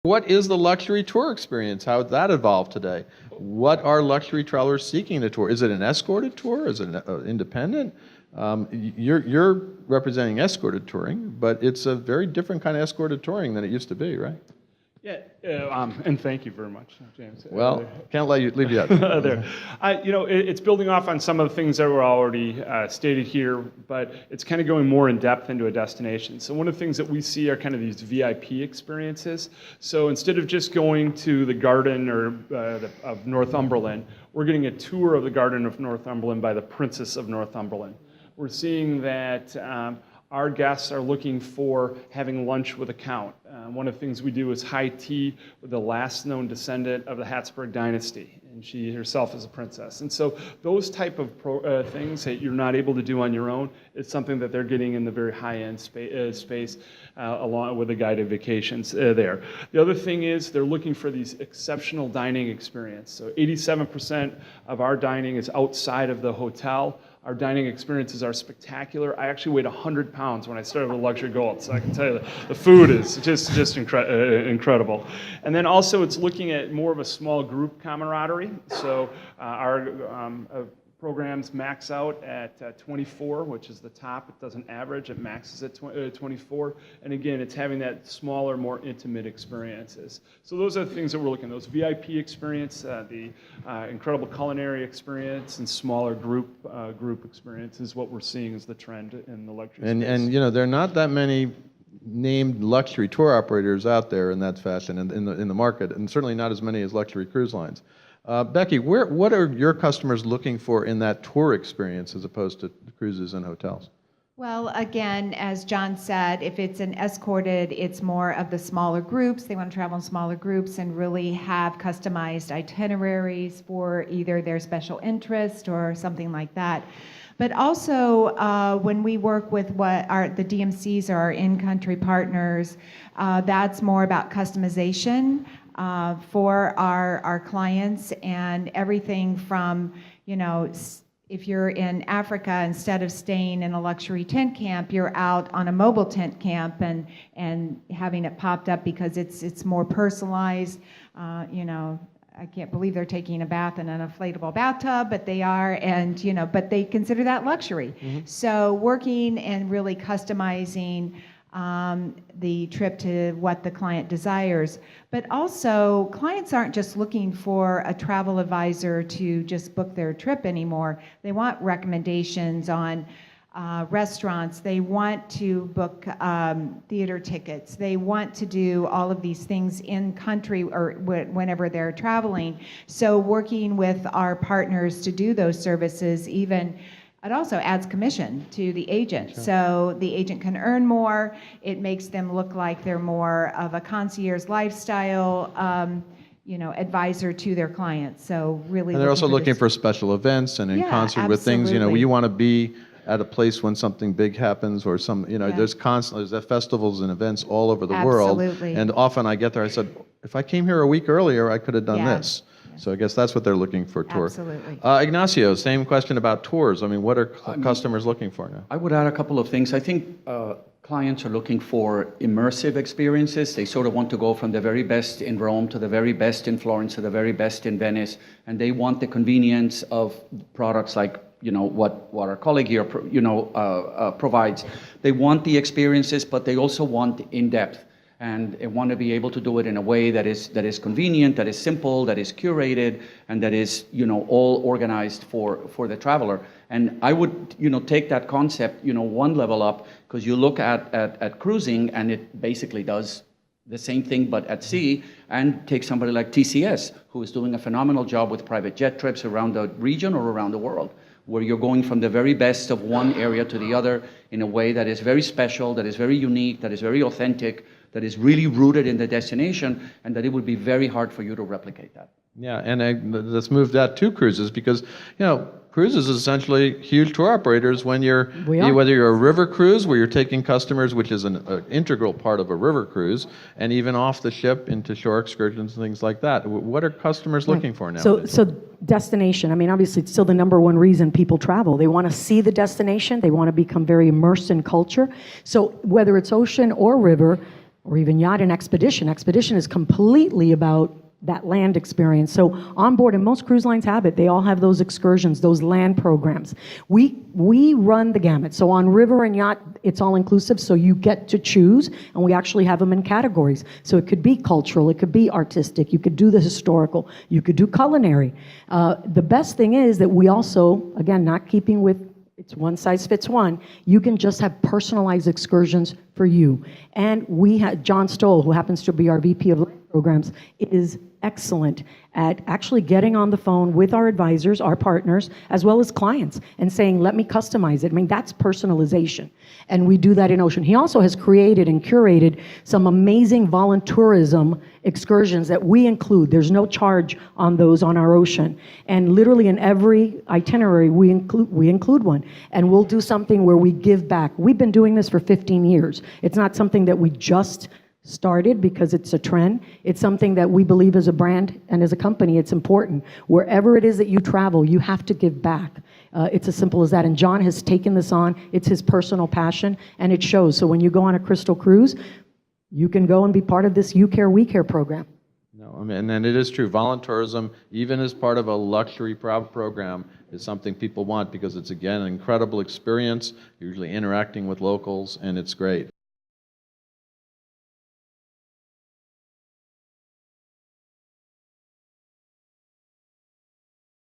What is the luxury tour experience? How has that evolved today? What are luxury travelers seeking a tour? Is it an escorted tour? Is it an independent? You're representing escorted touring, but it's a very different kind of escorted touring than it used to be, right? Yeah, and thank you very much, James. Well, can't leave you out. There. It's building off on some of the things that were already stated here, but it's kind of going more in depth into a destination. So one of the things that we see are kind of these VIP experiences. So instead of just going to the Garden of Northumberland, we're getting a tour of the Garden of Northumberland by the Princess of Northumberland. We're seeing that our guests are looking for having lunch with a count. One of the things we do is high tea with the last known descendant of the Habsburg dynasty, and she herself is a princess. And so those type of things that you're not able to do on your own is something that they're getting in the very high-end space along with the guided vacations there. The other thing is they're looking for these exceptional dining experience. So 87% of our dining is outside of the hotel. Our dining experiences are spectacular. I actually weighed 100 pounds when I started with Luxury Gold, so I can tell you the food is just incredible. And then also it's looking at more of a small group camaraderie. So our programs max out at 24, which is the top. It doesn't average, it maxes at 24. And again, it's having that smaller, more intimate experiences. So those are the things that we're looking at. Those VIP experience, the incredible culinary experience, and smaller group experience is what we're seeing as the trend in the luxury space. And there are not that many named luxury tour operators out there in that fashion in the market, and certainly not as many as luxury cruise lines. Becky, what are your customers looking for in that tour experience as opposed to cruises and hotels? Well, again, as John said, if it's an escorted, it's more of the smaller groups. They want to travel in smaller groups and really have customized itineraries for either their special interest or something like that. But also, when we work with the DMCs or our in-country partners, that's more about customization for our clients, and everything from, if you're in Africa, instead of staying in a luxury tent camp, you're out on a mobile tent camp and having it popped up because it's more personalized. I can't believe they're taking a bath in an inflatable bathtub, but they are, and but they consider that luxury. Mm-hmm. So working and really customizing the trip to what the client desires. But also, clients aren't just looking for a travel advisor to just book their trip anymore. They want recommendations on restaurants. They want to book theater tickets. They want to do all of these things in country or whenever they're traveling. So working with our partners to do those services, it also adds commission to the agent. Sure. So the agent can earn more. It makes them look like they're more of a concierge lifestyle advisor to their clients. So really, and they're also looking for special events and in concert absolutely. With things. You want to be at a place when something big happens, or there's festivals and events all over the world. And often I get there, I said, if I came here a week earlier, I could have done this. So I guess that's what they're looking for, tour. Absolutely. Ignacio, same question about tours. I mean, what are customers looking for now? I would add a couple of things. I think clients are looking for immersive experiences. They sort of want to go from the very best in Rome to the very best in Florence to the very best in Venice, and they want the convenience of products like what our colleague here provides. They want the experiences, but they also want in-depth. And they want to be able to do it in a way that is convenient, that is simple, that is curated, and that is all organized for the traveler. And I would take that concept one level up, because you look at cruising, and it basically does the same thing but at sea. And take somebody like TCS, who is doing a phenomenal job with private jet trips around the region or around the world, where you're going from the very best of one area to the other in a way that is very special, that is very unique, that is very authentic, that is really rooted in the destination, and that it would be very hard for you to replicate that. Yeah, and let's move that to cruises, because cruises is essentially huge tour operators when whether you're a river cruise where you're taking customers, which is an integral part of a river cruise, and even off the ship into shore excursions and things like that. What are customers looking for now? So destination, obviously it's still the number one reason people travel. They want to see the destination. They want to become very immersed in culture. So whether it's ocean or river, or even yacht and expedition. Expedition is completely about that land experience. So on board, and most cruise lines have it, they all have those excursions, those land programs. We run the gamut. So on river and yacht, it's all inclusive, so you get to choose, and we actually have them in categories. So it could be cultural, it could be artistic, you could do the historical, you could do culinary. The best thing is that we also, again, not keeping with it's one size fits one. You can just have personalized excursions for you. And we had John Stoll, who happens to be our VP of Land Programs, is excellent at actually getting on the phone with our advisors, our partners, as well as clients, and saying, let me customize it. I mean, that's personalization. And we do that in Ocean. He also has created and curated some amazing voluntourism excursions that we include. There's no charge on those on our Ocean. And literally in every itinerary, we include one. And we'll do something where we give back. We've been doing this for 15 years. It's not something that we just started because it's a trend. It's something that we believe as a brand and as a company, it's important. Wherever it is that you travel, you have to give back. It's as simple as that. And John has taken this on. It's his personal passion, and it shows. So when you go on a Crystal cruise, you can go and be part of this You Care, We Care program. No, I mean, and it is true. Voluntourism, even as part of a luxury program, is something people want because it's, again, an incredible experience, usually interacting with locals, and it's great.